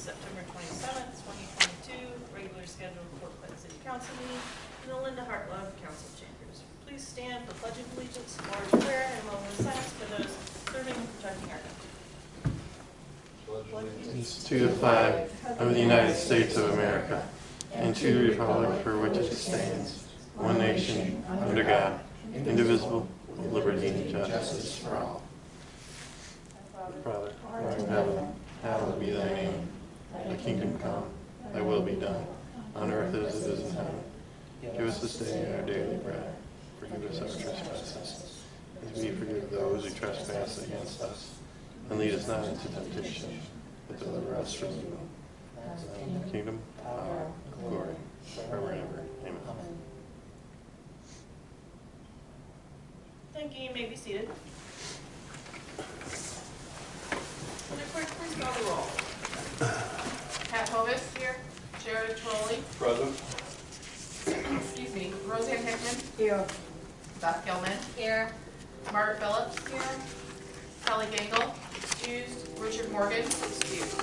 September 27th, 2022, regular scheduled Port Clinton City Council meeting in the Linda Hartlove Council Chambers. Please stand for Pledge of Allegiance, large prayer, and a moment of silence for those serving and protecting our country. Allegiance to the flag of the United States of America and to the republic for which it stands, one nation, under God, indivisible, with liberty and justice for all. Father, who art in heaven, hallowed be thy name. Thy kingdom come, thy will be done, on earth as it is in heaven. Give us this day our daily bread. Forgive us our trespasses, as we forgive those who trespass against us. And lead us not into temptation, but deliver us from evil. Thine is the kingdom, power, and glory, forever and ever. Amen. Thank you. You may be seated. Will the clerk please call the roll? Pat Hovis here. Jared Trolley. Present. Excuse me. Roseanne Hickman. Here. Beth Gilman. Here. Margaret Phillips. Here. Kelly Gangle. Excused. Richard Morgan. Excused.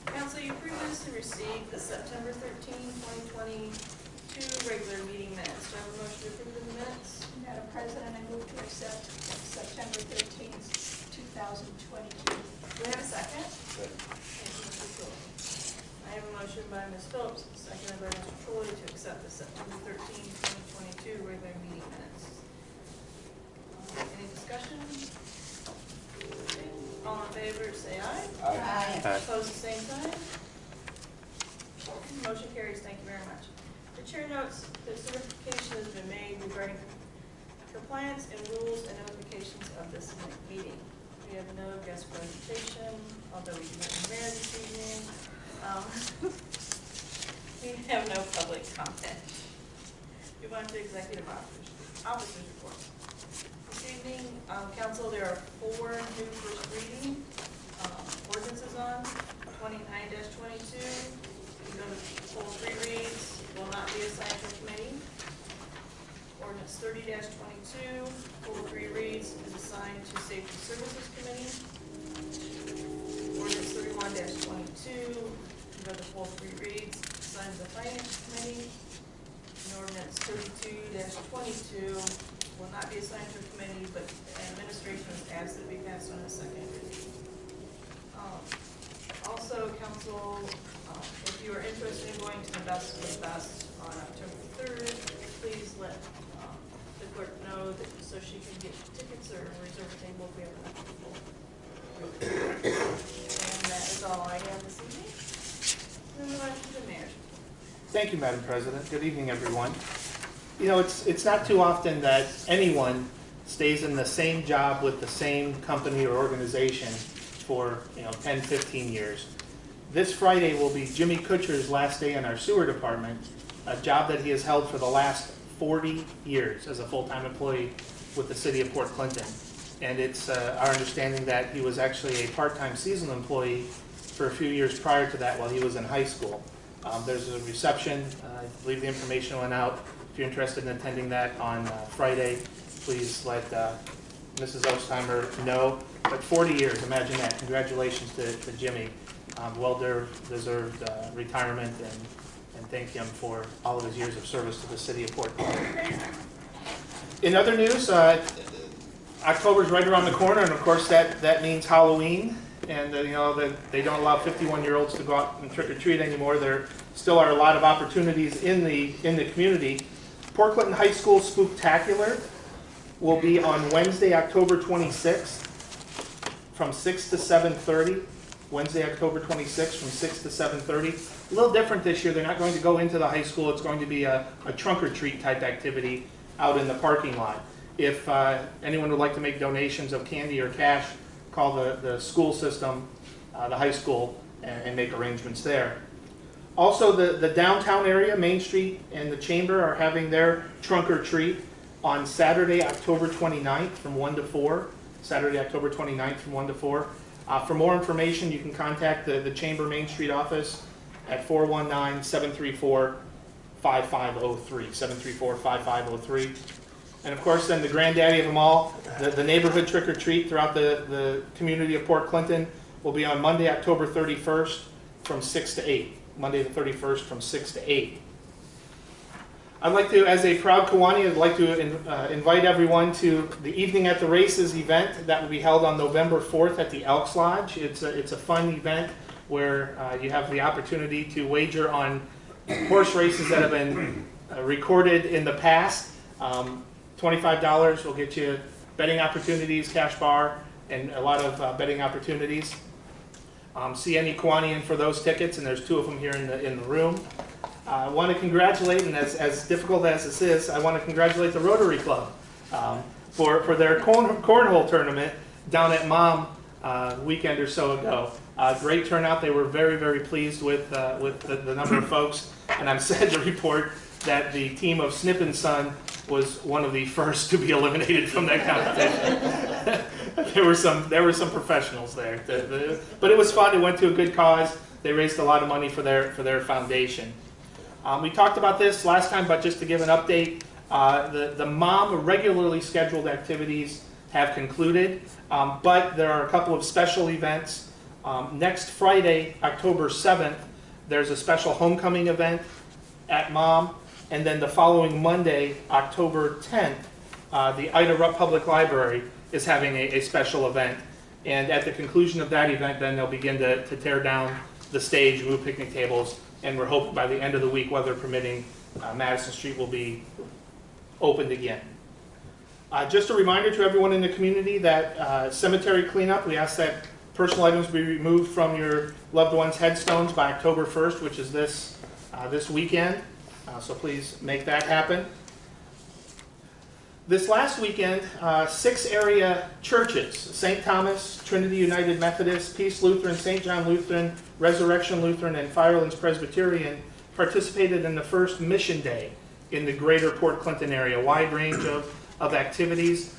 Council, you previously received the September 13, 2022 regular meeting minutes. Do I have a motion to approve the minutes? Madam President, I move to accept September 13th, 2022. Do we have a second? Thank you, Mr. Phillips. I have a motion by Ms. Phillips, seconded by Mr. Troy to accept the September 13, 2022 regular meeting minutes. Any discussion? Okay. All in favor, say aye. Aye. Aye. Opposed, the same sign. Motion carries. Thank you very much. The chair notes that certification has been made regarding compliance and rules and notifications of this meeting. We have no guest presentation, although we do have a mayor this evening. We have no public comment. Move on to executive officers reports. This evening, council, there are 4 new first reading ordinances on. 29-22, you go to full 3 reads, will not be assigned to a committee. Ordinance 30-22, full 3 reads, is assigned to Safety Services Committee. Ordinance 31-22, you go to full 3 reads, assigned to the Finance Committee. And ordinance 32-22 will not be assigned to a committee, but administration is asked that it be passed on a second reading. Also, council, if you are interested in going to the Best of the Best on October 3rd, please let the clerk know that so she can get tickets or reserve a table if we have enough people. And that is all I have this evening. Then move on to the mayor's report. Thank you, Madam President. Good evening, everyone. You know, it's not too often that anyone stays in the same job with the same company or organization for 10, 15 years. This Friday will be Jimmy Kutcher's last day in our sewer department, a job that he has held for the last 40 years as a full-time employee with the city of Port Clinton. And it's our understanding that he was actually a part-time seasonal employee for a few years prior to that while he was in high school. There's a reception. I believe the information went out. If you're interested in attending that on Friday, please let Mrs. Ostheimer know. But 40 years, imagine that. Congratulations to Jimmy. Well-deserved retirement, and thank him for all of his years of service to the city of Port Clinton. In other news, October's right around the corner, and of course that means Halloween. And that they don't allow 51-year-olds to go out and trick or treat anymore. There still are a lot of opportunities in the community. Port Clinton High School Spooktacular will be on Wednesday, October 26th, from 6 to 7:30. Wednesday, October 26th, from 6 to 7:30. A little different this year. They're not going to go into the high school. It's going to be a trunk or treat type activity out in the parking lot. If anyone would like to make donations of candy or cash, call the school system, the high school, and make arrangements there. Also, the downtown area, Main Street and the Chamber are having their trunk or treat on Saturday, October 29th from 1 to 4. Saturday, October 29th from 1 to 4. For more information, you can contact the Chamber Main Street office at 419-734-5503, 734-5503. And of course, then the granddaddy of them all, the neighborhood trick-or-treat throughout the community of Port Clinton will be on Monday, October 31st from 6 to 8. Monday the 31st from 6 to 8. I'd like to, as a proud Kiwani, I'd like to invite everyone to the Evening at the Races event that will be held on November 4th at the Elks Lodge. It's a fun event where you have the opportunity to wager on horse races that have been recorded in the past. $25 will get you betting opportunities, cash bar, and a lot of betting opportunities. See any Kiwanian for those tickets, and there's 2 of them here in the room. I want to congratulate, and as difficult as this is, I want to congratulate the Rotary Club for their cornhole tournament down at Mom a weekend or so ago. Great turnout. They were very, very pleased with the number of folks, and I'm sad to report that the team of Snip and Son was one of the first to be eliminated from that competition. There were some professionals there, but it was fun. It went to a good cause. They raised a lot of money for their foundation. We talked about this last time, but just to give an update, the Mom regularly scheduled activities have concluded, but there are a couple of special events. Next Friday, October 7th, there's a special homecoming event at Mom, and then the following Monday, October 10th, the Ida Rupp Public Library is having a special event, and at the conclusion of that event, then they'll begin to tear down the stage, move picnic tables, and we're hoping by the end of the week, weather permitting, Madison Street will be opened again. Just a reminder to everyone in the community that cemetery cleanup, we ask that personal items be removed from your loved ones' headstones by October 1st, which is this weekend. So please make that happen. This last weekend, 6 area churches, St. Thomas, Trinity United Methodist, Peace Lutheran, St. John Lutheran, Resurrection Lutheran, and Firelands Presbyterian, participated in the first Mission Day in the greater Port Clinton area. A wide range of activities.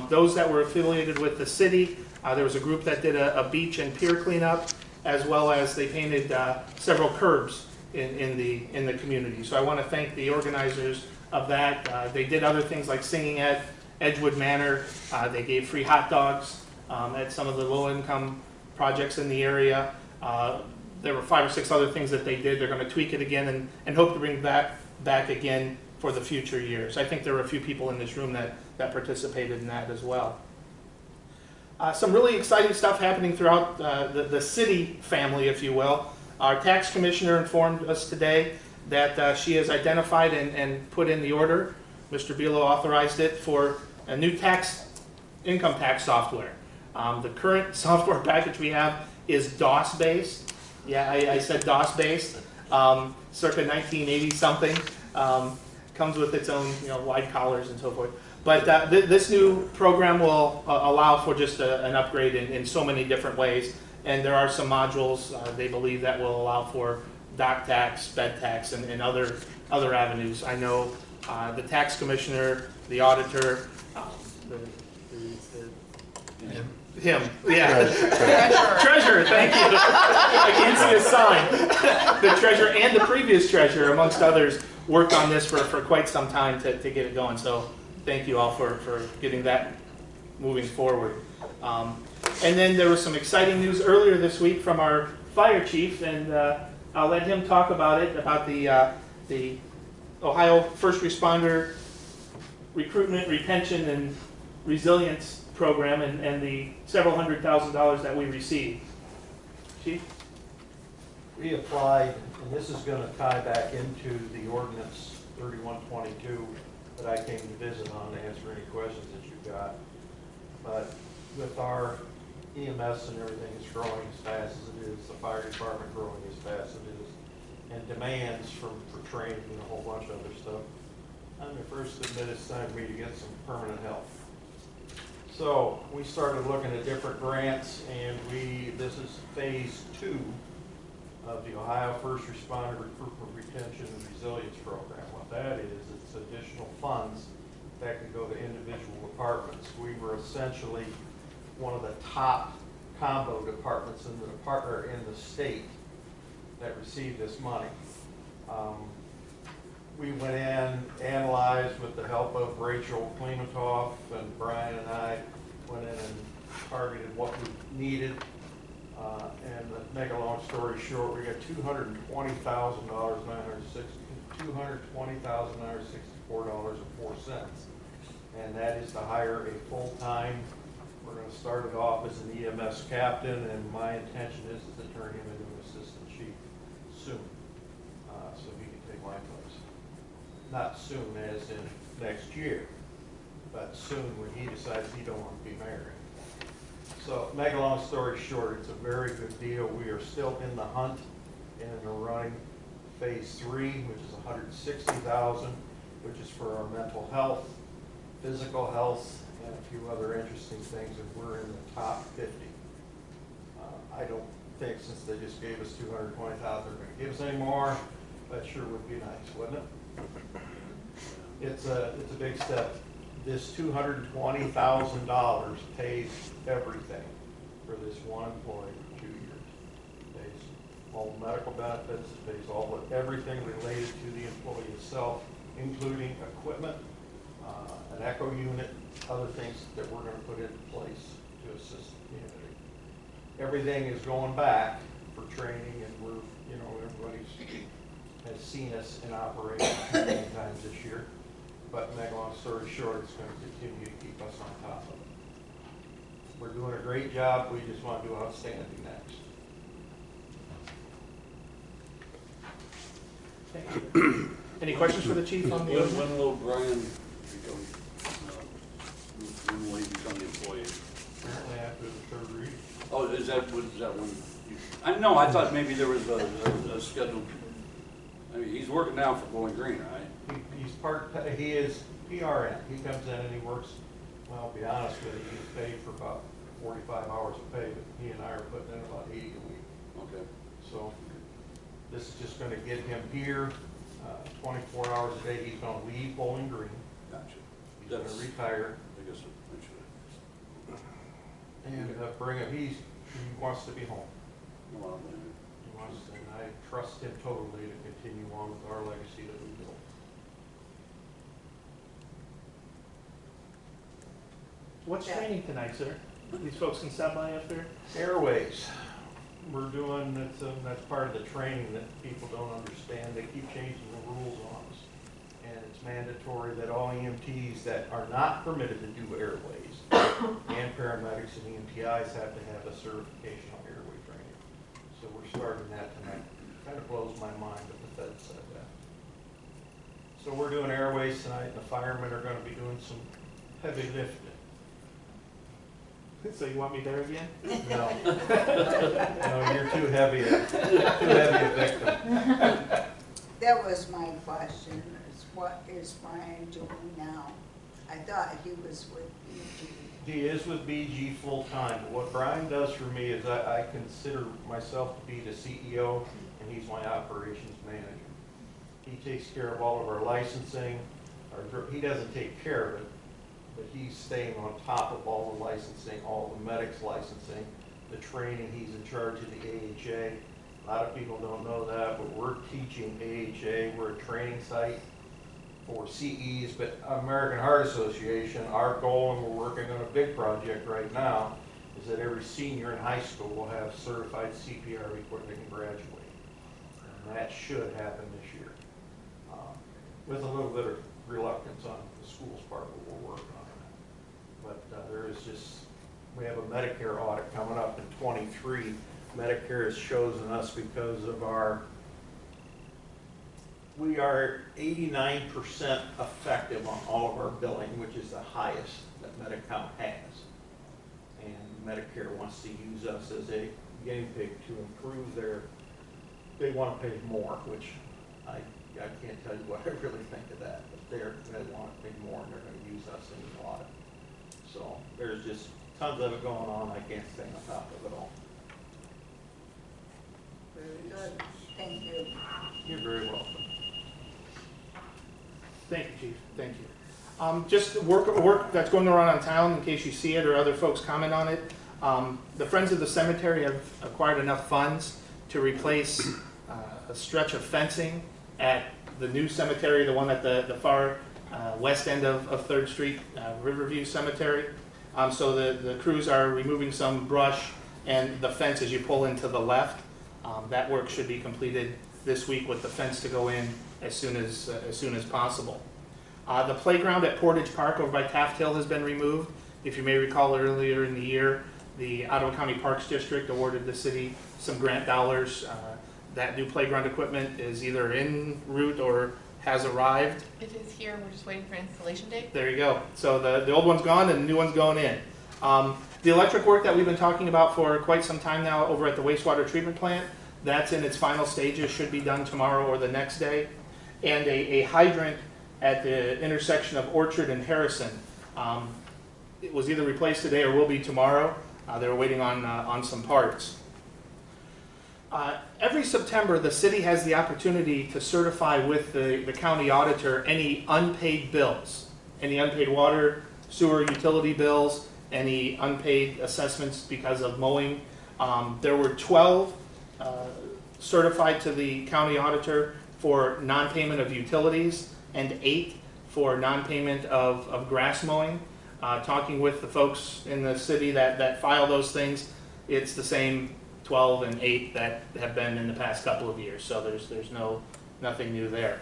Those that were affiliated with the city, there was a group that did a beach and pier cleanup, as well as they painted several curbs in the community. So I want to thank the organizers of that. They did other things like singing at Edgewood Manor. They gave free hot dogs at some of the low-income projects in the area. There were 5 or 6 other things that they did. They're going to tweak it again and hope to bring that back again for the future years. I think there were a few people in this room that participated in that as well. Some really exciting stuff happening throughout the city family, if you will. Our tax commissioner informed us today that she has identified and put in the order. Mr. Bilo authorized it for a new income tax software. The current software package we have is DOS-based. Yeah, I said DOS-based, circa 1980 something. Comes with its own wide collars and so forth. But this new program will allow for just an upgrade in so many different ways. And there are some modules they believe that will allow for dock tax, bed tax, and other avenues. I know the tax commissioner, the auditor, him, yeah. Treasurer, thank you. I can't see a sign. The treasurer and the previous treasurer, amongst others, worked on this for quite some time to get it going. So thank you all for getting that moving forward. And then there was some exciting news earlier this week from our fire chief, and I'll let him talk about it, about the Ohio First Responder Recruitment, Retention, and Resilience Program and the several $100,000 that we received. Chief? We applied, and this is going to tie back into the ordinance 3122 that I came to visit on to answer any questions that you've got. But with our EMS and everything is growing as fast as it is, the fire department growing as fast as it is, and demands for training and a whole bunch of other stuff, I'm the first to admit it's time for me to get some permanent help. So we started looking at different grants, and this is phase 2 of the Ohio First Responder Recruitment, Retention, and Resilience Program. What that is, it's additional funds that can go to individual departments. We were essentially one of the top combo departments in the state that received this money. We went in, analyzed with the help of Rachel Klimatoff, and Brian and I went in and targeted what we needed. And to make a long story short, we got $220,964.04. And that is to hire a full-time, we're gonna start it off as an EMS captain, and my intention is to turn him into an assistant chief soon, so he can take my place. Not soon as in next year, but soon when he decides he don't want to be mayor. So, make a long story short, it's a very good deal. We are still in the hunt and in the running. Phase 3, which is $160,000, which is for our mental health, physical health, and a few other interesting things, and we're in the top 50. I don't think, since they just gave us $220,000, they're going to give us any more. That sure would be nice, wouldn't it? It's a big step. This $220,000 pays everything for this one employee for 2 years. It pays all the medical benefits, it pays everything related to the employee itself, including equipment, an echo unit, other things that we're going to put into place to assist the community. Everything is going back for training, and we're, everybody's has seen us in operation many times this year. But to make a long story short, it's going to continue to keep us on top of it. We're doing a great job. We just want to do outstanding next. Thank you. Any questions for the chief on the When ordinance? will Brian become, when will he become the employee? Apparently after the third reading. Oh, is that when you, I thought maybe there was a scheduled, I mean, he's working now for Bowling Green, right? He is PRN. He comes in and he works, well, I'll be honest with you, he's paid for about 45 hours of pay, but he and I are putting in about 80 a week. Okay. So this is just going to get him here 24 hours a day. He's going to leave Bowling Green. Gotcha. He's going to retire I guess I should. and bring him. He wants to be home. Well, He wants, and I trust him totally to continue on with our legacy that we built. What's training tonight, sir? These folks can stop by after? Airways. We're doing, that's part of the training that people don't understand. They keep changing the rules on us. And it's mandatory that all EMTs that are not permitted to do airways and paramedics and EMTIs have to have a certification on airway training. So we're starting that tonight. Kind of blows my mind that the Fed said that. So we're doing airways tonight, and the firemen are going to be doing some heavy lifting. So you want me there again? No. No, you're too heavy a victim. That was my question, is what is Brian doing now? I thought he was with BG. He is with BG full-time, but what Brian does for me is I consider myself to be the CEO, and he's my operations manager. He takes care of all of our licensing. He doesn't take care of it, but he's staying on top of all the licensing, all the medics licensing, the training. He's in charge of the AHA. A lot of people don't know that, but we're teaching AHA. We're a training site for CEs, but American Heart Association, our goal, and we're working on a big project right now, is that every senior in high school will have certified CPR before they can graduate. And that should happen this year. With a little bit of reluctance on the school's part, but we're working on it. But there is just, we have a Medicare audit coming up in 23. Medicare has chosen us because of we are 89% effective on all of our billing, which is the highest that Medi-Cal has. And Medicare wants to use us as a guinea pig to improve they want to pay more, which I can't tell you what I really think of that, but they want to pay more, and they're going to use us in the audit. So there's just tons of it going on. I can't stay on top of it all. Very good, thank you. You're very welcome. Thank you, Chief. Thank you. Just work that's going around on town, in case you see it or other folks comment on it. The Friends of the Cemetery have acquired enough funds to replace a stretch of fencing at the new cemetery, the one at the far west end of 3rd Street, Riverview Cemetery. So the crews are removing some brush and the fence as you pull into the left. That work should be completed this week with the fence to go in as soon as possible. The playground at Portage Park over by Taft Hill has been removed. If you may recall, earlier in the year, the Ottawa County Parks District awarded the city some grant dollars. That new playground equipment is either en route or has arrived. It is here, we're just waiting for installation date. There you go. So the old one's gone and the new one's going in. The electric work that we've been talking about for quite some time now over at the wastewater treatment plant, that's in its final stages, should be done tomorrow or the next day. And a hydrant at the intersection of Orchard and Harrison. It was either replaced today or will be tomorrow. They were waiting on some parts. Every September, the city has the opportunity to certify with the county auditor any unpaid bills, any unpaid water, sewer, utility bills, any unpaid assessments because of mowing. There were 12 certified to the county auditor for non-payment of utilities and 8 for non-payment of grass mowing. Talking with the folks in the city that file those things, it's the same 12 and 8 that have been in the past couple of years, so there's nothing new there.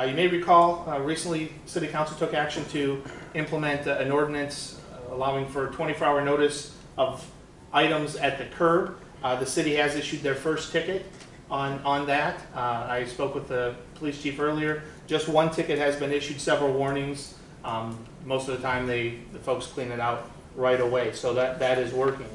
You may recall recently City Council took action to implement an ordinance allowing for 24-hour notice of items at the curb. The city has issued their first ticket on that. I spoke with the police chief earlier. Just one ticket has been issued, several warnings. Most of the time the folks clean it out right away, so that is working.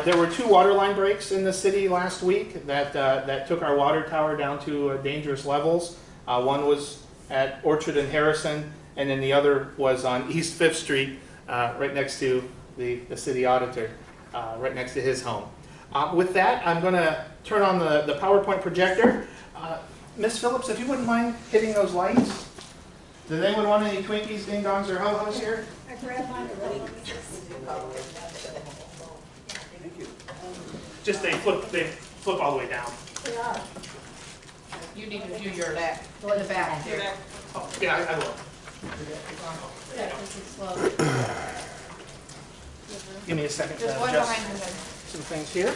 There were 2 water line breaks in the city last week that took our water tower down to dangerous levels. One was at Orchard and Harrison, and then the other was on East 5th Street, right next to the city auditor, right next to his home. With that, I'm going to turn on the PowerPoint projector. Ms. Phillips, if you wouldn't mind hitting those lights. Does anyone want any Twinkies, Ding Dongs, or Ho-Hos here? I grabbed mine already. Just they flip all the way down. They are. You need to do your back, in the back here. Oh, yeah, I will. Yeah, this is slow. Give me a second There's to one adjust behind you then. some things here.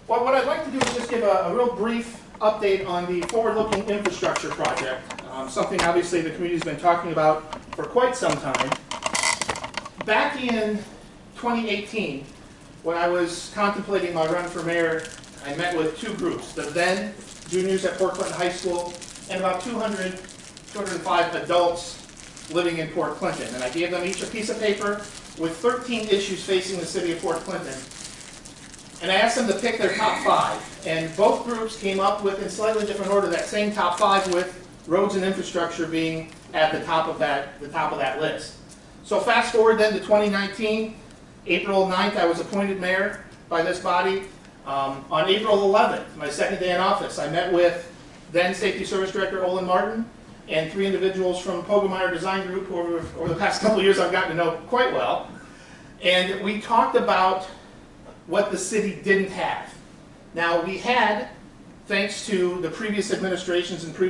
Well, what I'd like to do is just give a real brief update on the forward-looking infrastructure project, something obviously the community's been talking about for quite some time. Back in 2018, when I was contemplating my run for mayor, I met with 2 groups, the then juniors at Port Clinton High School and about 205 adults living in Port Clinton. And I gave them each a piece of paper with 13 issues facing the city of Port Clinton. And I asked them to pick their top 5. And both groups came up with, in slightly different order, that same top 5 with roads and infrastructure being at the top of that list. So fast forward then to 2019, April 9th, I was appointed mayor by this body. On April 11th, my second day in office, I met with then Safety Service Director Olin Martin and 3 individuals from Pogemeyer Design Group who over the past couple of years I've gotten to know quite well. And we talked about what the city didn't have. Now we had, thanks to the previous administrations and 3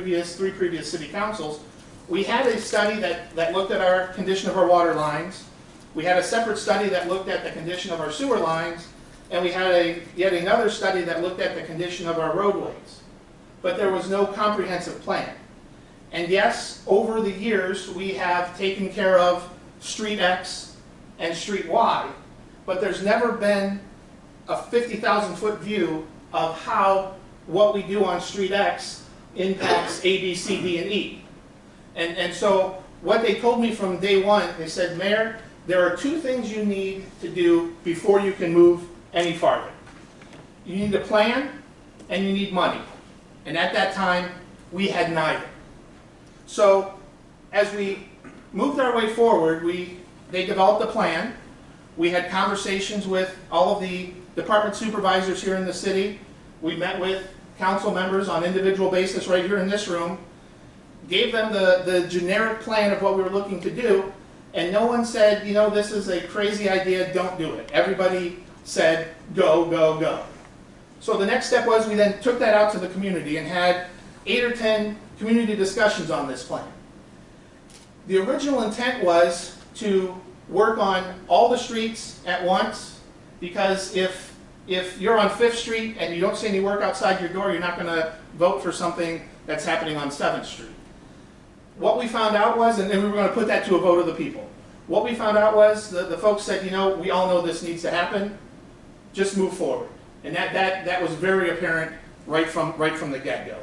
previous city councils, we had a study that looked at our condition of our water lines. We had a separate study that looked at the condition of our sewer lines, and we had yet another study that looked at the condition of our roadways. But there was no comprehensive plan. And yes, over the years, we have taken care of Street X and Street Y, but there's never been a 50,000-foot view of how what we do on Street X impacts A, B, C, D, and E. And so what they told me from day one, they said, Mayor, there are 2 things you need to do before you can move any farther. You need a plan and you need money. And at that time, we had neither. So as we moved our way forward, they developed a plan. We had conversations with all of the department supervisors here in the city. We met with council members on an individual basis right here in this room. gave them the generic plan of what we were looking to do, and no one said, you know, this is a crazy idea, don't do it. Everybody said, go, go, go. So the next step was we then took that out to the community and had 8 or 10 community discussions on this plan. The original intent was to work on all the streets at once, because if you're on 5th Street and you don't see any work outside your door, you're not going to vote for something that's happening on 7th Street. What we found out was, and we were going to put that to a vote of the people, what we found out was the folks said, you know, we all know this needs to happen, just move forward. And that was very apparent right from the get-go.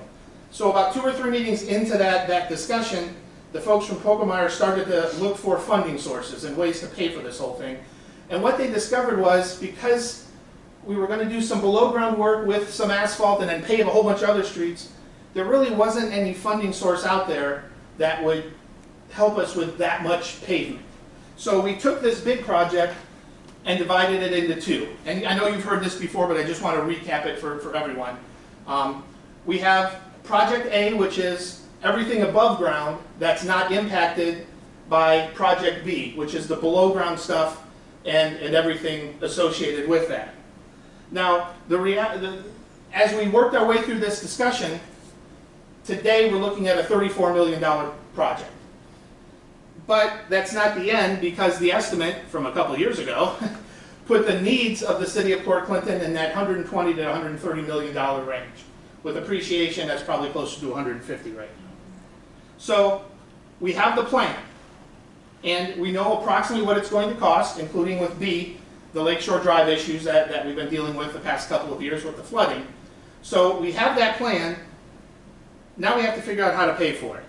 So about 2 or 3 meetings into that discussion, the folks from Pogomire started to look for funding sources and ways to pay for this whole thing. And what they discovered was, because we were going to do some below-ground work with some asphalt and then pave a whole bunch of other streets, there really wasn't any funding source out there that would help us with that much pavement. So we took this big project and divided it into 2. And I know you've heard this before, but I just want to recap it for everyone. We have Project A, which is everything above ground that's not impacted by Project B, which is the below ground stuff and everything associated with that. Now, as we worked our way through this discussion, today we're looking at a $34 million project. But that's not the end, because the estimate from a couple of years ago put the needs of the city of Port Clinton in that $120 to $130 million range, with appreciation that's probably closer to 150 right now. So we have the plan, and we know approximately what it's going to cost, including with B, the Lakeshore Drive issues that we've been dealing with the past couple of years with the flooding. So we have that plan. Now we have to figure out how to pay for it.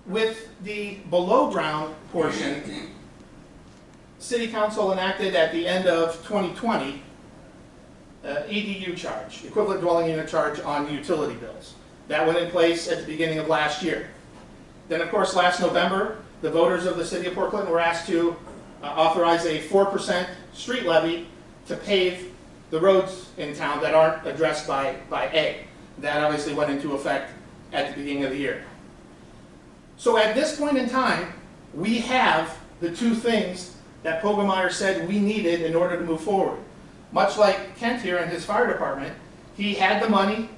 With the below ground portion, City Council enacted at the end of 2020 EDU charge, equivalent dwelling unit charge on utility bills. That went in place at the beginning of last year. Then, of course, last November, the voters of the City of Port Clinton were asked to authorize a 4% street levy to pave the roads in town that aren't addressed by A. That obviously went into effect at the beginning of the year. So at this point in time, we have the 2 things that Pogomire said we needed in order to move forward. Much like Kent here in his fire department, he had the money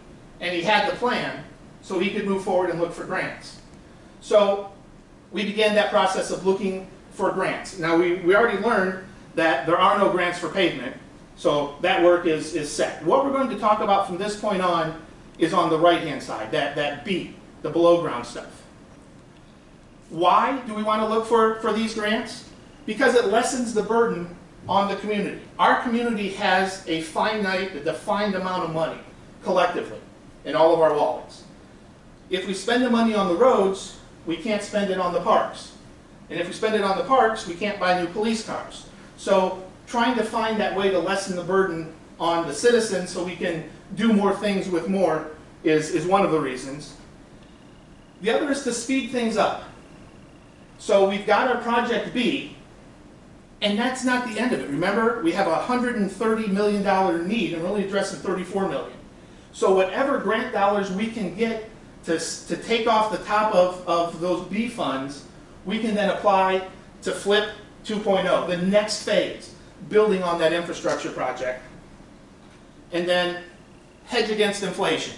and he had the plan, so he could move forward and look for grants. So we began that process of looking for grants. Now we already learned that there are no grants for pavement, so that work is set. What we're going to talk about from this point on is on the right-hand side, that B, the below ground stuff. Why do we want to look for these grants? Because it lessens the burden on the community. Our community has a defined amount of money, collectively, in all of our wallets. If we spend the money on the roads, we can't spend it on the parks. And if we spend it on the parks, we can't buy new police cars. So trying to find that way to lessen the burden on the citizens so we can do more things with more is one of the reasons. The other is to speed things up. So we've got our Project B, and that's not the end of it. Remember, we have a $130 million need, and we're only addressing $34 million. So whatever grant dollars we can get to take off the top of those B funds, we can then apply to FLIP 2.0, the next phase, building on that infrastructure project. And then hedge against inflation.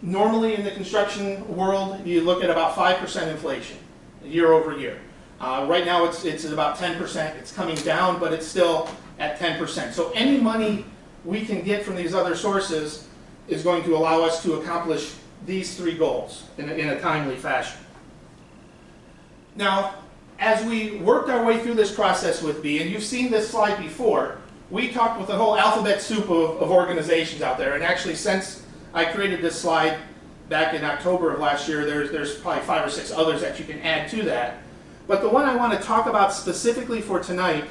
Normally in the construction world, you look at about 5% inflation year over year. Right now it's at about 10%. It's coming down, but it's still at 10%. So any money we can get from these other sources is going to allow us to accomplish these 3 goals in a timely fashion. Now, as we worked our way through this process with B, and you've seen this slide before, we talked with a whole alphabet soup of organizations out there. And actually, since I created this slide back in October of last year, there's probably 5 or 6 others that you can add to that. But the one I want to talk about specifically for tonight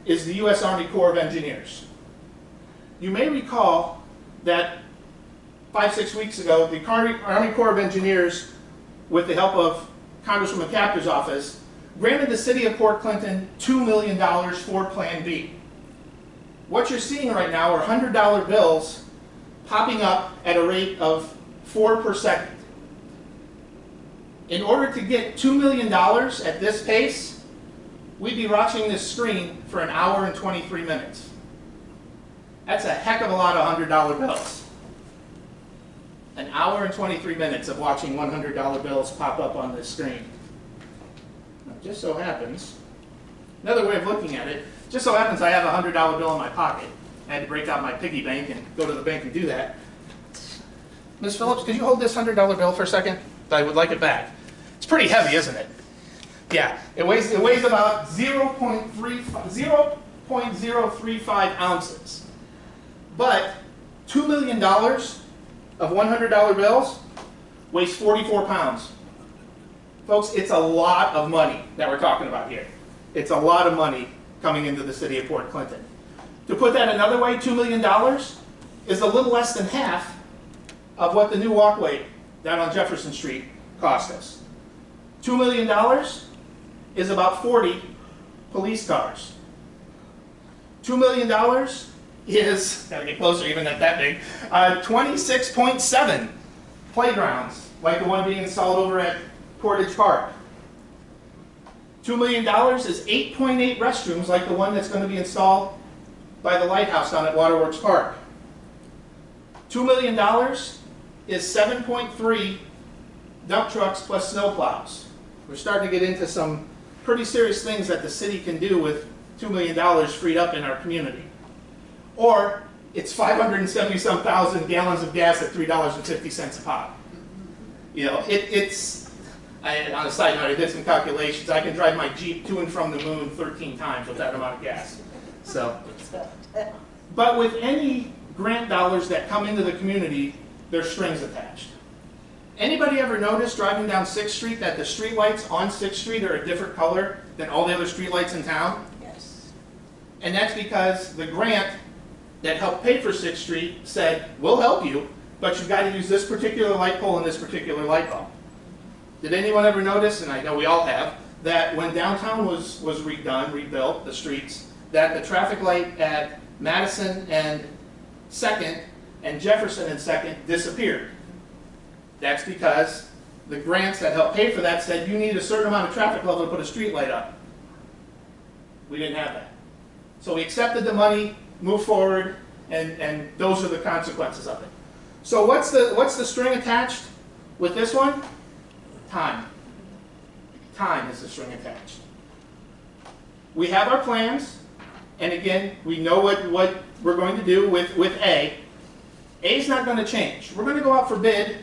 is the U.S. Army Corps of Engineers. You may recall that 5-6 weeks ago, the Army Corps of Engineers, with the help of Congresswoman Kaptur's office, granted the city of Port Clinton $2 million for Plan B. What you're seeing right now are $100 bills popping up at a rate of 4 per second. In order to get $2 million at this pace, we'd be watching this screen for an hour and 23 minutes. That's a heck of a lot of $100 bills. An hour and 23 minutes of watching $100 bills pop up on this screen. Now, it just so happens, another way of looking at it, just so happens I have a $100 bill in my pocket. I had to break out my piggy bank and go to the bank and do that. Ms. Phillips, could you hold this $100 bill for a second? I would like it back. It's pretty heavy, isn't it? Yeah, it weighs about 0.035 ounces. But $2 million of $100 bills weighs 44 pounds. Folks, it's a lot of money that we're talking about here. It's a lot of money coming into the city of Port Clinton. To put that another way, $2 million is a little less than half of what the new walkway down on Jefferson Street cost us. $2 million is about 40 police cars. $2 million is, gotta get closer even at that big, 26.7 playgrounds, like the one being installed over at Portage Park. $2 million is 8.8 restrooms, like the one that's going to be installed by the lighthouse down at Waterworks Park. $2 million is 7.3 dump trucks plus snowplows. We're starting to get into some pretty serious things that the city can do with $2 million freed up in our community. Or it's 570-some thousand gallons of gas at $3.50 a pop. You know, on a side note, I did some calculations. I can drive my Jeep to and from the moon 13 times with that amount of gas. So, but with any grant dollars that come into the community, there's strings attached. Anybody ever notice driving down 6th Street that the street lights on 6th Street are a different color than all the other street lights in town? Yes. And that's because the grant that helped pay for 6th Street said, we'll help you, but you've got to use this particular light pole and this particular light bulb. Did anyone ever notice, and I know we all have, that when downtown was rebuilt, the streets, that the traffic light at Madison and 2nd and Jefferson and 2nd disappeared? That's because the grants that helped pay for that said you need a certain amount of traffic level to put a street light up. We didn't have that. So we accepted the money, moved forward, and those are the consequences of it. So what's the string attached with this one? Time. Time is the string attached. We have our plans, and again, we know what we're going to do with A. A is not going to change. We're going to go out for bid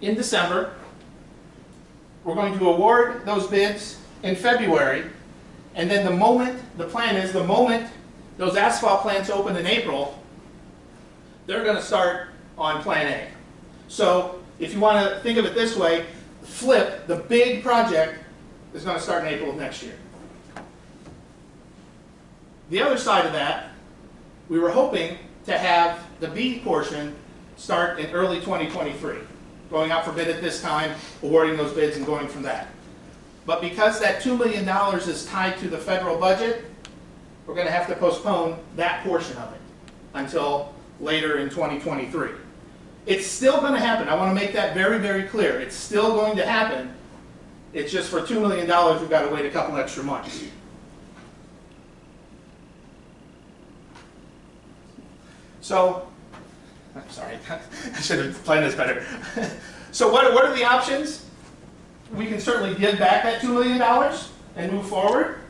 in December. We're going to award those bids in February, and then the plan is the moment those asphalt plants open in April, they're going to start on Plan A. So if you want to think of it this way, flip, the big project is going to start in April of next year. The other side of that, we were hoping to have the B portion start in early 2023, going out for bid at this time, awarding those bids and going from that. But because that $2 million is tied to the federal budget, we're going to have to postpone that portion of it until later in 2023. It's still going to happen. I want to make that very, very clear. It's still going to happen. It's just for $2 million, we've got to wait a couple extra months. So, I'm sorry, I should have planned this better. So what are the options? We can certainly give back that $2 million and move forward.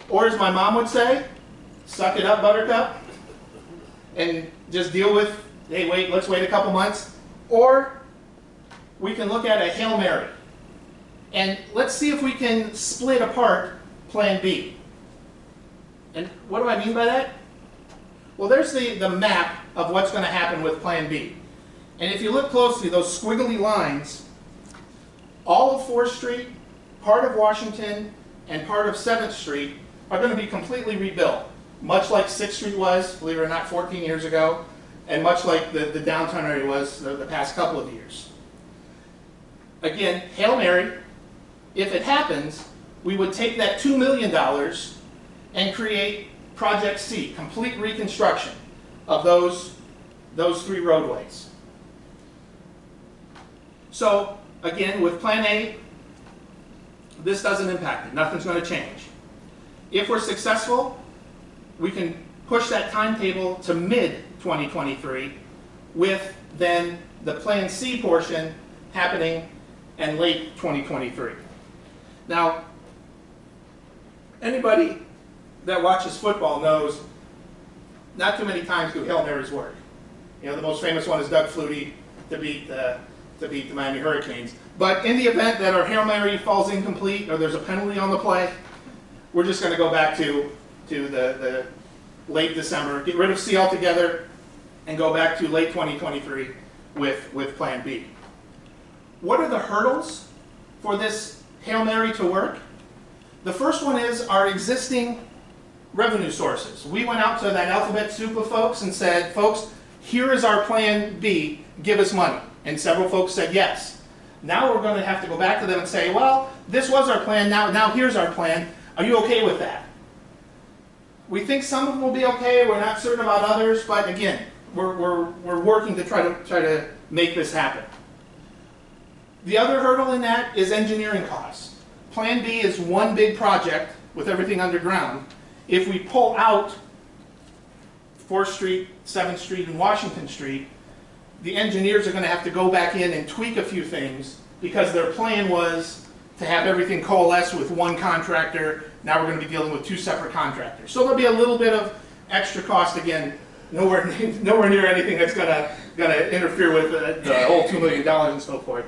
Or as my mom would say, suck it up, buttercup, and just deal with, hey, let's wait a couple months. Or we can look at a Hail Mary. And let's see if we can split apart Plan B. And what do I mean by that? Well, there's the map of what's going to happen with Plan B. And if you look closely, those squiggly lines, all of 4th Street, part of Washington, and part of 7th Street are going to be completely rebuilt, much like 6th Street was, believe it or not, 14 years ago, and much like the downtown area was the past couple of years. Again, Hail Mary, if it happens, we would take that $2 million and create Project C, complete reconstruction of those those 3 roadways. So again, with Plan A, this doesn't impact it. Nothing's going to change. If we're successful, we can push that timetable to mid-2023 with then the Plan C portion happening in late 2023. Now, anybody that watches football knows not too many times do Hail Marys work. You know, the most famous one is Doug Flutie to beat the Miami Hurricanes. But in the event that our Hail Mary falls incomplete or there's a penalty on the play, we're just going to go back to the late December, get rid of C altogether, and go back to late 2023 with Plan B. What are the hurdles for this Hail Mary to work? The first one is our existing revenue sources. We went out to that alphabet soup of folks and said, folks, here is our Plan B, give us money. And several folks said yes. Now we're going to have to go back to them and say, well, this was our plan, now here's our plan. Are you okay with that? We think some of them will be okay, we're not certain about others, but again, we're working to try to make this happen. The other hurdle in that is engineering costs. Plan B is one big project with everything underground. If we pull out 4th Street, 7th Street, and Washington Street, the engineers are going to have to go back in and tweak a few things because their plan was to have everything coalesce with one contractor. Now we're going to be dealing with 2 separate contractors. So there'll be a little bit of extra cost, again, nowhere near anything that's going to interfere with the whole $2 million and so forth.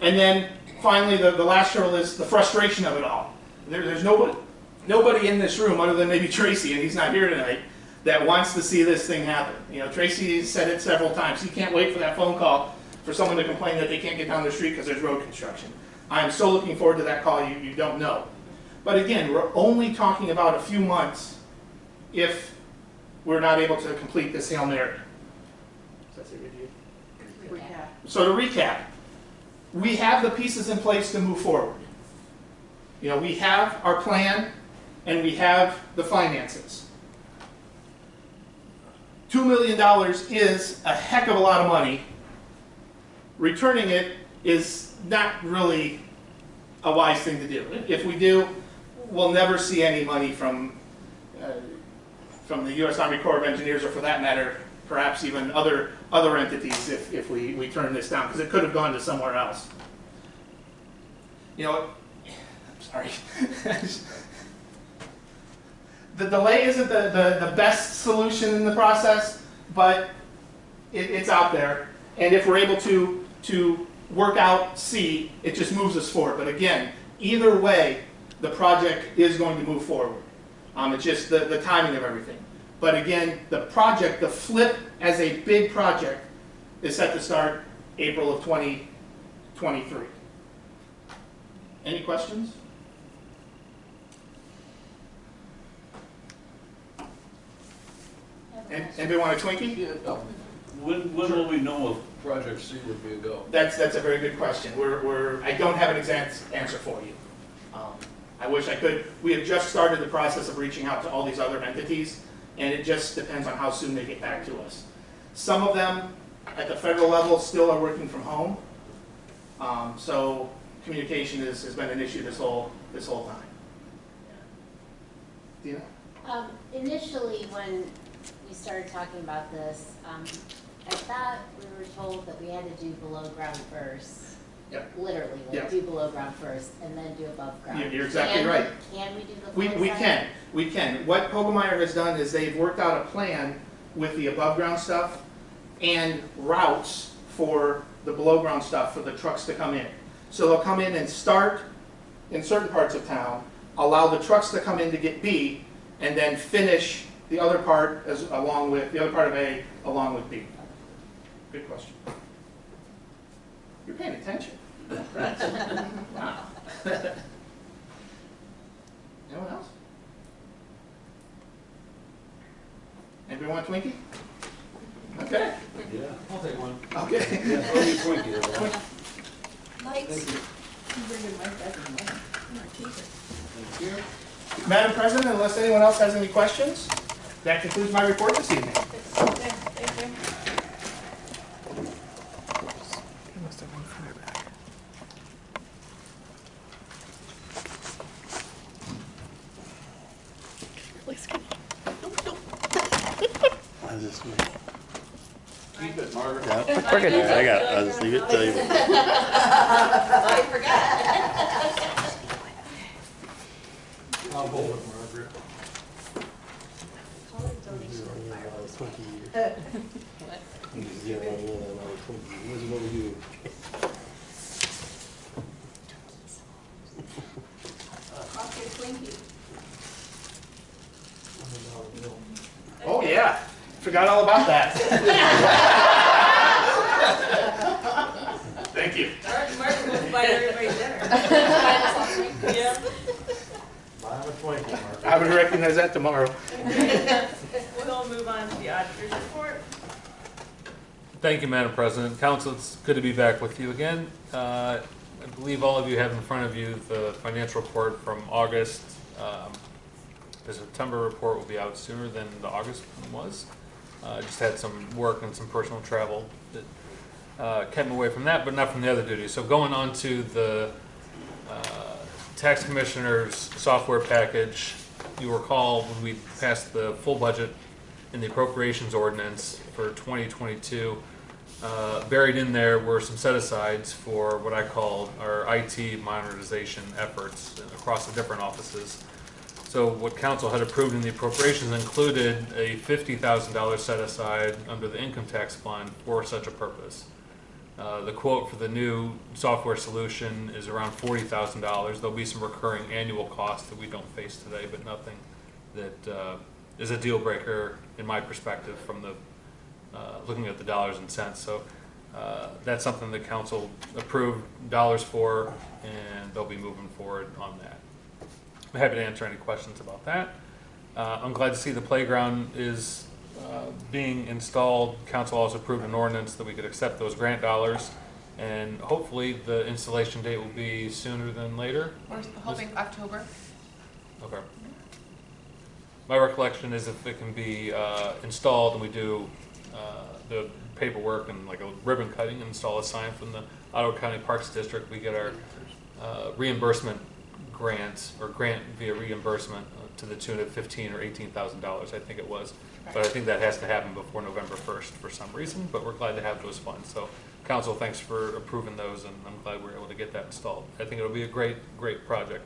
And then finally, the last hurdle is the frustration of it all. There's nobody in this room other than maybe Tracy, and he's not here tonight, that wants to see this thing happen. You know, Tracy said it several times. He can't wait for that phone call for someone to complain that they can't get down the street because there's road construction. I'm so looking forward to that call, you don't know. But again, we're only talking about a few months if we're not able to complete this Hail Mary. Does that say review? So to recap, we have the pieces in place to move forward. You know, we have our plan and we have the finances. $2 million is a heck of a lot of money. Returning it is not really a wise thing to do. If we do, we'll never see any money from the U.S. Army Corps of Engineers, or for that matter, perhaps even other entities if we turn this down, because it could have gone to somewhere else. You know, I'm sorry. The delay isn't the best solution in the process, but it's out there. And if we're able to work out C, it just moves us forward. But again, either way, the project is going to move forward. It's just the timing of everything. But again, the project, the flip as a big project, is set to start April of 2023. Any questions? Anybody want a Twinkie? Yeah, when will we know if Project C would be a go? That's a very good question. I don't have an exact answer for you. I wish I could. We have just started the process of reaching out to all these other entities, and it just depends on how soon they get back to us. Some of them at the federal level still are working from home, so communication has been an issue this whole time. Dina? Initially, when we started talking about this, I thought we were told that we had to do below ground first. Yep. Literally, Yep. do below ground first and then do above ground. You're exactly right. Can we do the full We site? can. What Hogemeyer has done is they've worked out a plan with the above ground stuff and routes for the below ground stuff for the trucks to come in. So they'll come in and start in certain parts of town, allow the trucks to come in to get B, and then finish the other part along with the other part of A along with B. Good question. You're paying attention. Wow. Anyone else? Anybody want a Twinkie? Okay. Yeah. I'll take one. Okay. Yeah, I'll be Twinkie. Lights. Thank you. Madam President, unless anyone else has any questions, that concludes my report this evening. Okay, thank you. I'll just, Keep it, Margaret. yeah, I'll just leave it till you. I forgot. I'll hold it, Margaret. Colleagues always sort of wireless. 20 years. What? Yeah, another 20 years. What we do? Coffee Twinkie. Oh, yeah. Forgot all about that. Thank you. Martin will buy everybody dinner. Yeah. Buy him a Twinkie, Margaret. I would recognize that tomorrow. We'll move on to the auditor's report. Thank you, Madam President. Council, it's good to be back with you again. I believe all of you have in front of you the financial report from August. The September report will be out sooner than the August one was. Just had some work and some personal travel that kept me away from that, but not from the other duties. So going on to the tax commissioner's software package, you recall when we passed the full budget in the appropriations ordinance for 2022, buried in there were some set-asides for what I called our IT modernization efforts across the different offices. So what council had approved in the appropriations included a $50,000 set-aside under the income tax fund for such a purpose. The quote for the new software solution is around $40,000. There'll be some recurring annual costs that we don't face today, but nothing that is a deal breaker in my perspective from the looking at the dollars and cents. So that's something that council approved dollars for, and they'll be moving forward on that. I'm happy to answer any questions about that. I'm glad to see the playground is being installed. Council also approved an ordinance that we could accept those grant dollars, and hopefully the installation date will be sooner than later. We're hoping October. Okay. My recollection is if it can be installed and we do the paperwork and like a ribbon cutting and install a sign from the Ottawa County Parks District, we get our reimbursement grant or grant via reimbursement to the tune of $15,000 or $18,000, I think it was. But I think that has to happen before November 1st for some reason, but we're glad to have those funds. So council, thanks for approving those, and I'm glad we were able to get that installed. I think it'll be a great project.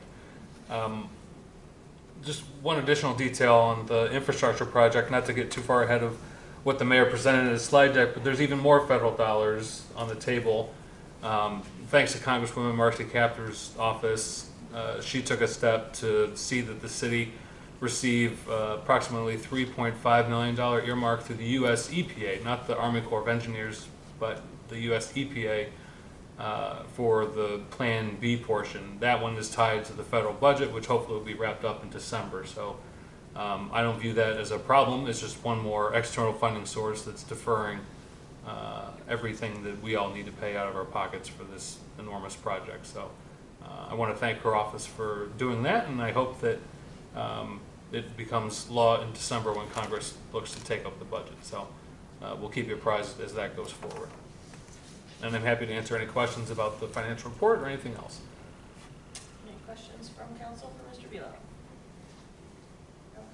Just one additional detail on the infrastructure project, not to get too far ahead of what the mayor presented in his slide deck, but there's even more federal dollars on the table. Thanks to Congresswoman Marcy Kaptur's office, she took a step to see that the city receive approximately $3.5 million earmark through the U.S. EPA, not the Army Corps of Engineers, but the U.S. EPA for the Plan B portion. That one is tied to the federal budget, which hopefully will be wrapped up in December. So I don't view that as a problem. It's just one more external funding source that's deferring everything that we all need to pay out of our pockets for this enormous project. So I want to thank her office for doing that, and I hope that it becomes law in December when Congress looks to take up the budget. So we'll keep you apprised as that goes forward. And I'm happy to answer any questions about the financial report or anything else. Any questions from council for Mr. Velo?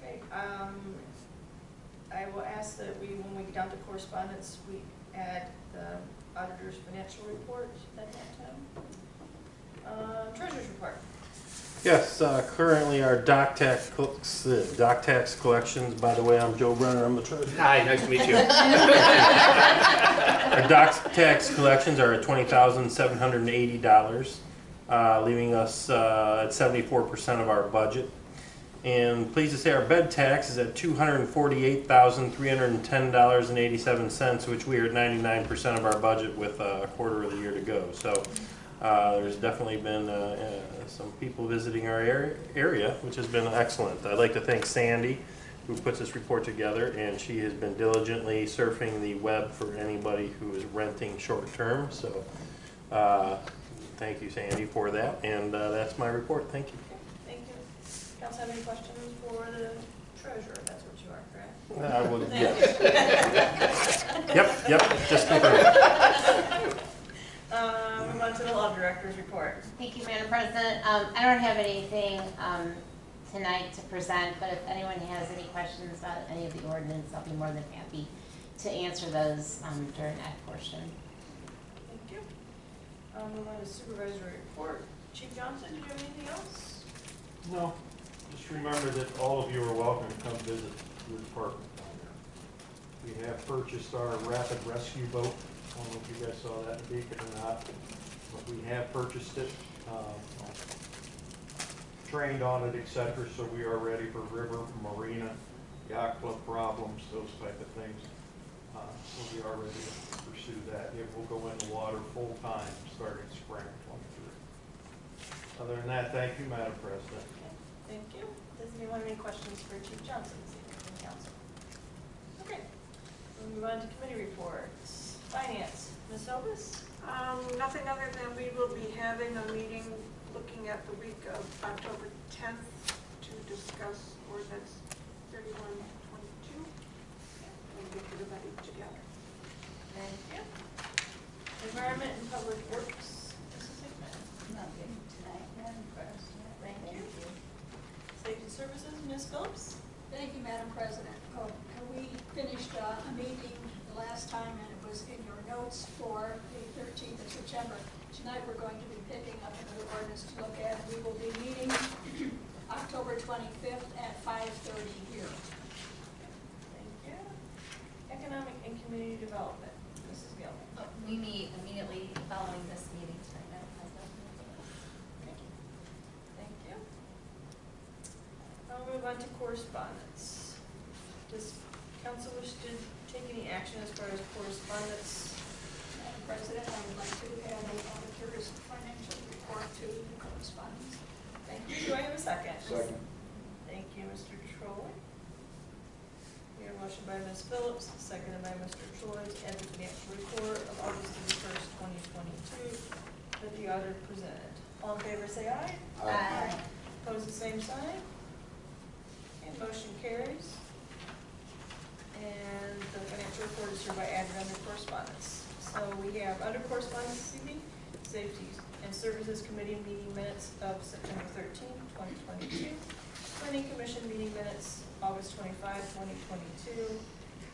Okay, I will ask that when we get down to correspondence, we add the auditor's financial report at that time. Treasurer's report. Yes, currently our dock tax collections, by the way, I'm Joe Brenner, I'm the treasurer. Hi, nice to meet you. Our dock tax collections are at $20,780, leaving us at 74% of our budget. And pleased to say our bed tax is at $248,310.87, which we are at 99% of our budget with a quarter of the year to go. So there's definitely been some people visiting our area, which has been excellent. I'd like to thank Sandy, who puts this report together, and she has been diligently surfing the web for anybody who is renting short term. So thank you, Sandy, for that. And that's my report. Thank you. Thank you. Council have any questions for the treasurer? That's what you are, correct? I would, yes. Yep, just confirm. Move on to the law director's report. Thank you, Madam President. I don't have anything tonight to present, but if anyone has any questions about any of the ordinance, I'll be more than happy to answer those during that portion. Thank you. Move on to supervisory report. Chief Johnson, did you have anything else? No, just remember that all of you are welcome to come visit the department down there. We have purchased our rapid rescue boat. I don't know if you guys saw that in Beacon or not, but we have purchased it, trained on it, et cetera, so we are ready for river, marina, yacht club problems, those type of things. So we are ready to pursue that. It will go in the water full time starting spring '23. Other than that, thank you, Madam President. Thank you. Does anyone have any questions for Chief Johnson this evening from council? Okay. We'll move on to committee reports. Finance, Ms. Elvis? Nothing other than we will be having a meeting looking at the week of October 10th to discuss ordinance 3122 and get everybody together. Thank you. Environment and Public Works, Mrs. Hickman? Nothing tonight, Madam President. Thank you. Safety Services, Ms. Phillips? Thank you, Madam President. We finished a meeting the last time, and it was in your notes for the 13th of September. Tonight, we're going to be picking up another ordinance to look at. We will be meeting October 25th at 5:30 here. Thank you. Economic and Community Development, Mrs. Gilman? We meet immediately following this meeting tonight, Madam President. Thank you. I'll move on to correspondence. Does council wish to take any action as far as correspondence? Madam President, I would like to add the auditor's financial report to the correspondence. Thank you. Do I have a second? Second. Thank you, Mr. Troy. We have a motion by Ms. Phillips, seconded by Mr. Troy to add the financial report of August 31st, 2022 that the auditor presented. All in favor say aye. Aye. Opposed, the same sign. And motion carries. And the financial report is hereby added under correspondence. So we have under correspondence this evening, Safety and Services Committee meeting minutes of September 13th, 2022. Planning Commission meeting minutes, August 25, 2022.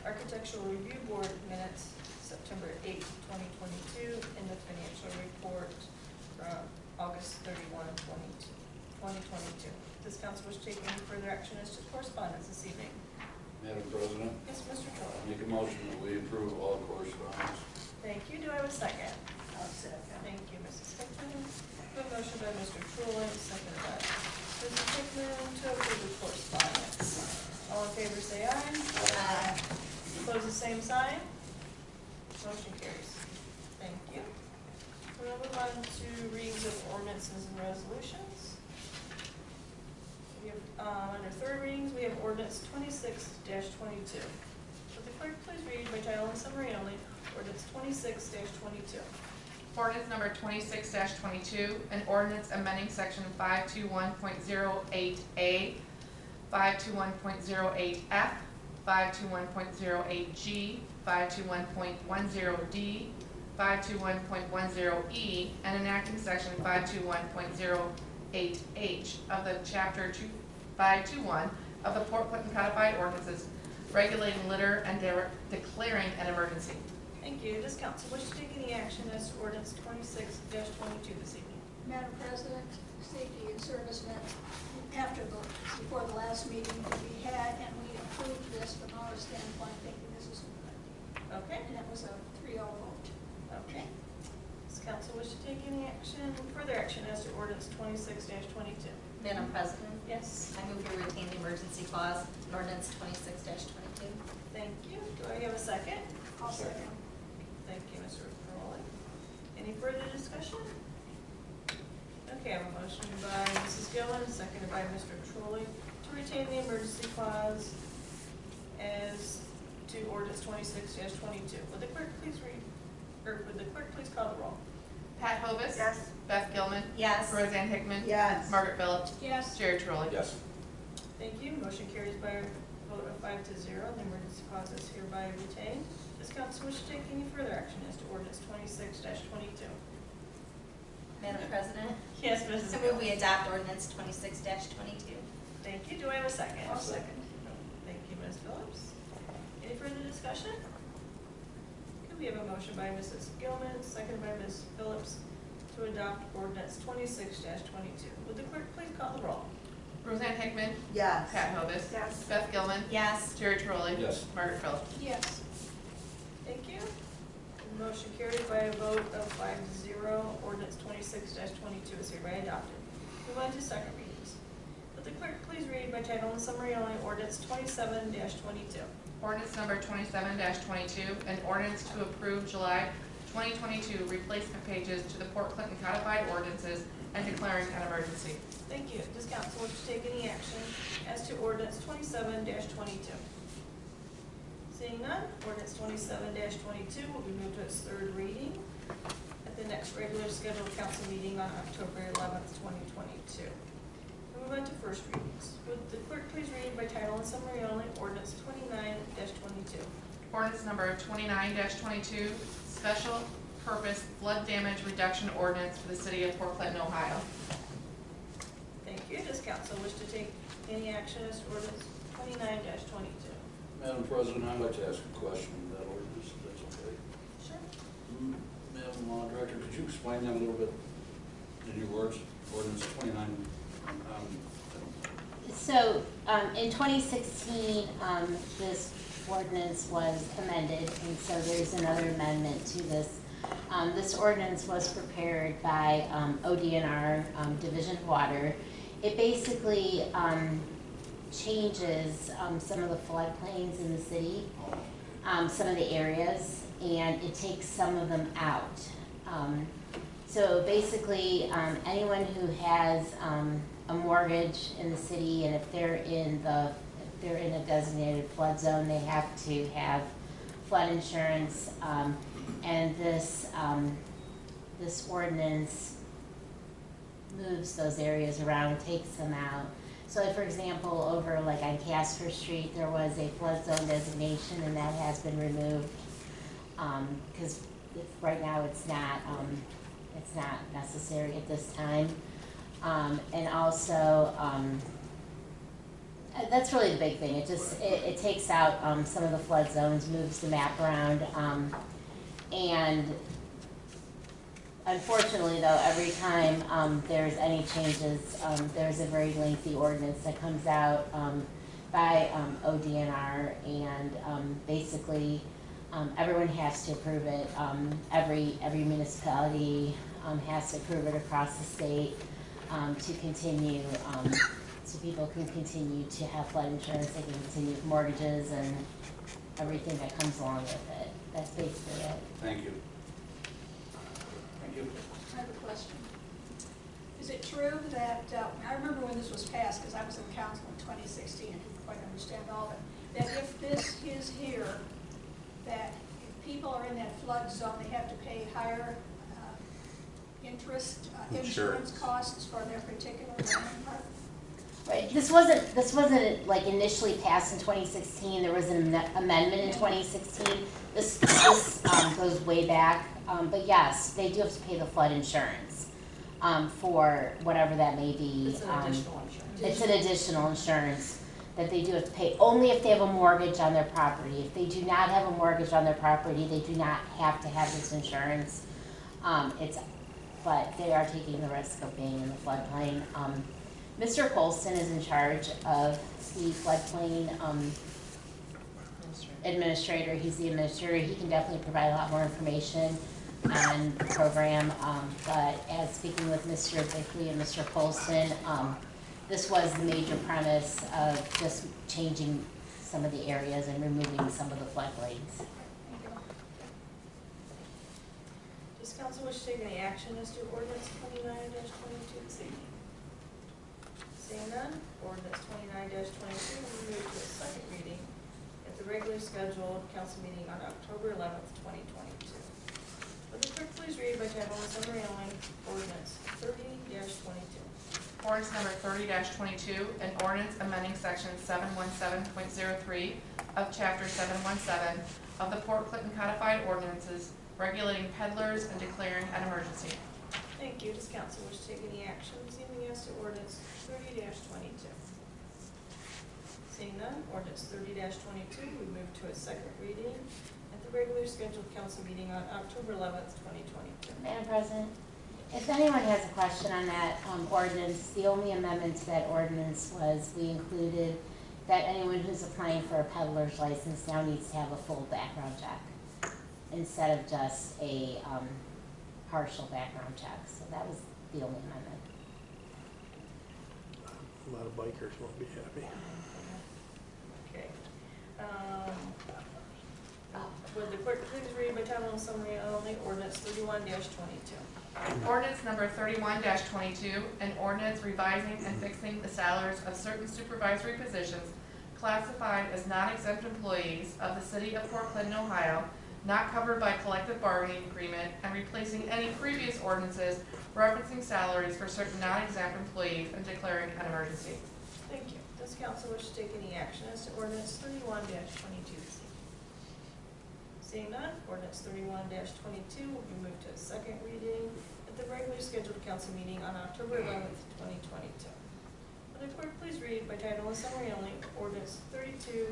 Architectural Review Board minutes, September 8th, 2022. And the financial report from August 31, 2022. Does council wish to take any further action as to correspondence this evening? Madam President, Yes, Mr. Troy. make a motion that we approve all correspondence. Thank you. Do I have a second? I'll second. Thank you, Mrs. Hickman. We have a motion by Mr. Troy, seconded by Mrs. Hickman to approve the correspondence. All in favor say aye. Aye. Opposed, the same sign. Motion carries. Thank you. We'll move on to readings of ordinances and resolutions. We have, under third readings, we have ordinance 26-22. Would the clerk please read by title and summary only, ordinance 26-22. Ordinance number 26-22, an ordinance amending section 521.08A, 521.08F, 521.08G, 521.10D, 521.10E, and enacting section 521.08H of the chapter 521 of the Port Clinton Codified Ordinances regulating litter and declaring an emergency. Thank you. Does council wish to take any action as to ordinance 26-22 this evening? Madam President, Safety and Service met before the last meeting that we had, and we approved this from our standpoint, thinking this is a good idea. Okay. And it was a 3-0 vote. Okay. Does council wish to take any action, further action as to ordinance 26-22? Madam President, Yes. I move we retain the emergency clause in ordinance 26-22. Thank you. Do I have a second? I'll second. Thank you, Mr. Rowley. Any further discussion? Okay, I have a motion by Mrs. Gillen, seconded by Mr. Trolley, to retain the emergency clause as to ordinance 26-22. Would the clerk please read, or would the clerk please call the roll? Pat Hovis. Yes. Beth Gilman. Yes. Roseanne Hickman. Yes. Margaret Phillips. Yes. Jerry Trolley. Yes. Thank you. Motion carries by a vote of 5-0. The emergency clause is hereby retained. Does council wish to take any further action as to ordinance 26-22? Madam President, Yes, Mrs. I move we adopt ordinance 26-22. Thank you. Do I have a second? I'll second. Thank you, Ms. Phillips. Any further discussion? Okay, we have a motion by Mrs. Gilman, second by Ms. Phillips, to adopt ordinance 26-22. Would the clerk please call the roll? Roseanne Hickman, Yes. Pat Hovis. Yes. Beth Gilman. Yes. Jerry Trolley. Yes. Margaret Phillips. Yes. Thank you. Motion carried by a vote of 5-0. Ordinance 26-22 is hereby adopted. Move on to second readings. Would the clerk please read by title and summary only ordinance 27-22? Ordinance number 27-22, an ordinance to approve July 2022 replacement pages to the Port Clinton codified ordinances and declaring an emergency. Thank you. Does council wish to take any action as to ordinance 27-22? Seeing none, ordinance 27-22 will be moved to its third reading at the next regular scheduled council meeting on October 11th, 2022. We'll move on to first readings. Would the clerk please read by title and summary only ordinance 29-22? Ordinance number 29-22, special purpose flood damage reduction ordinance for the city of Port Clinton, Ohio. Thank you. Does council wish to take any action as to ordinance 29-22? Madam President, I'd like to ask a question on that ordinance, if that's okay. Sure. Madam Law Director, could you explain that a little bit in your words? Ordinance 29. So, in 2016, this ordinance was amended, and so there's another amendment to this. This ordinance was prepared by ODNR, Division of Water. It basically changes some of the floodplains in the city, some of the areas, and it takes some of them out. So basically, anyone who has a mortgage in the city, and if they're in a designated flood zone, they have to have flood insurance. And this ordinance moves those areas around, takes them out. So like, for example, over like on Casper Street, there was a flood zone designation, and that has been removed because right now it's not necessary at this time. And also, that's really the big thing. It takes out some of the flood zones, moves the map around, and unfortunately, though, every time there's any changes, there's a very lengthy ordinance that comes out by ODNR, and basically everyone has to approve it. Every municipality has to approve it across the state to continue, so people can continue to have flood insurance, they can continue with mortgages and everything that comes along with it. That's basically it. Thank you. Thank you. I have a question. Is it true that, I remember when this was passed, because I was in council in 2016 and didn't quite understand all of it, that if this is here, that if people are in that flood zone, they have to pay higher insurance costs for their particular land part? Right, this wasn't like initially passed in 2016, there was an amendment in 2016. This goes way back, but yes, they do have to pay the flood insurance for whatever that may be. It's an additional insurance. It's an additional insurance that they do have to pay, only if they have a mortgage on their property. If they do not have a mortgage on their property, they do not have to have this insurance. But they are taking the risk of being in the floodplain. Mr. Colston is in charge of the floodplain administrator. He's the administrator. He can definitely provide a lot more information on the program. But as speaking with Mr. Bickley and Mr. Colston, this was the major premise of just changing some of the areas and removing some of the floodplains. Does council wish to take any action as to ordinance 29-22 this evening? Seeing none, ordinance 29-22 will be moved to its second reading at the regularly scheduled council meeting on October 11th, 2022. Would the clerk please read by title and summary only ordinance 30-22? Ordinance number 30-22, an ordinance amending section 717.03 of chapter 717 of the Port Clinton codified ordinances regulating peddlers and declaring an emergency. Thank you. Does council wish to take any action this evening as to ordinance 30-22? Seeing none, ordinance 30-22, we move to a second reading at the regular scheduled council meeting on October 11th, 2022. Madam President, if anyone has a question on that ordinance, the only amendment to that ordinance was we included that anyone who's applying for a peddler's license now needs to have a full background check instead of just a partial background check. So that was the only amendment. A lot of bikers won't be happy. Okay. Would the clerk please read by title and summary only, ordinance 31-22? Ordinance number 31-22, an ordinance revising and fixing the salaries of certain supervisory positions classified as non-exempt employees of the city of Port Clinton, Ohio, not covered by collective bargaining agreement, and replacing any previous ordinances referencing salaries for certain non-exempt employees and declaring an emergency. Thank you. Does council wish to take any action as to ordinance 31-22? Seeing none, ordinance 31-22 will be moved to a second reading at the regularly scheduled council meeting on October 11th, 2022. Will the clerk please read by title and summary only, ordinance 32-22?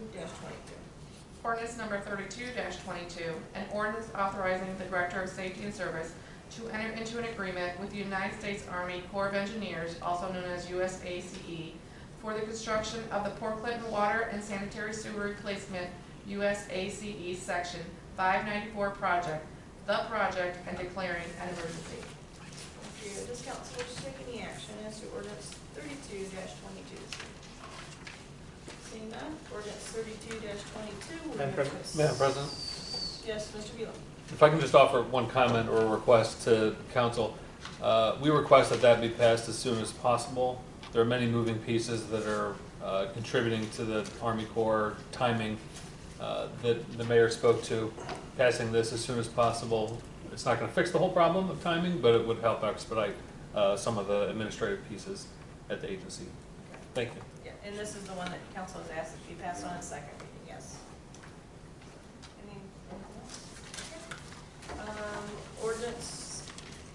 Ordinance number 32-22, an ordinance authorizing the Director of Safety and Service to enter into an agreement with the United States Army Corps of Engineers, also known as USACE, for the construction of the Port Clinton Water and Sanitary Sewer Replacement USACE Section 594 project, the project, and declaring an emergency. Thank you. Does council wish to take any action as to ordinance 32-22? Seeing none, ordinance 32-22 will be moved to Madam President, Yes, Mr. Beal. if I can just offer one comment or a request to council. We request that that be passed as soon as possible. There are many moving pieces that are contributing to the Army Corps timing that the mayor spoke to. Passing this as soon as possible, it's not going to fix the whole problem of timing, but it would help expedite some of the administrative pieces at the agency. Thank you. Yeah, and this is the one that council has asked if you pass on a second reading, yes. Anything else? Okay. Ordinance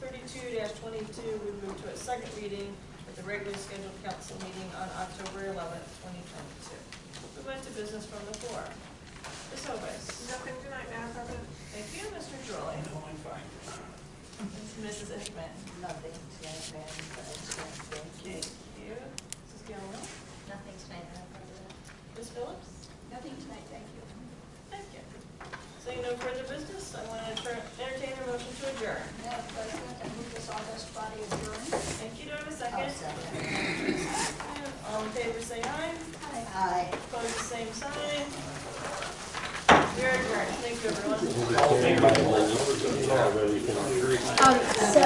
32-22, we move to a second reading at the regularly scheduled council meeting on October 11th, 2022. We went to business from the floor. Ms. Hovis. Nothing tonight, Madam President. Thank you, Mr. Drolli. No, I'm fine. Mrs. Ishman. Nothing tonight, Madam President. Thank you. Thank you. Mrs. Gilmore. Nothing tonight, Madam President. Ms. Phillips. Nothing tonight, thank you. Thank you. Seeing no further business, I want to entertain a motion to adjourn. Madam President, I move this august body adjourn. Thank you. Do I have a second? I'll second. All in favor, say aye. Aye. Opposed, the same sign. You're adjourned. Thank you, everyone. Already. So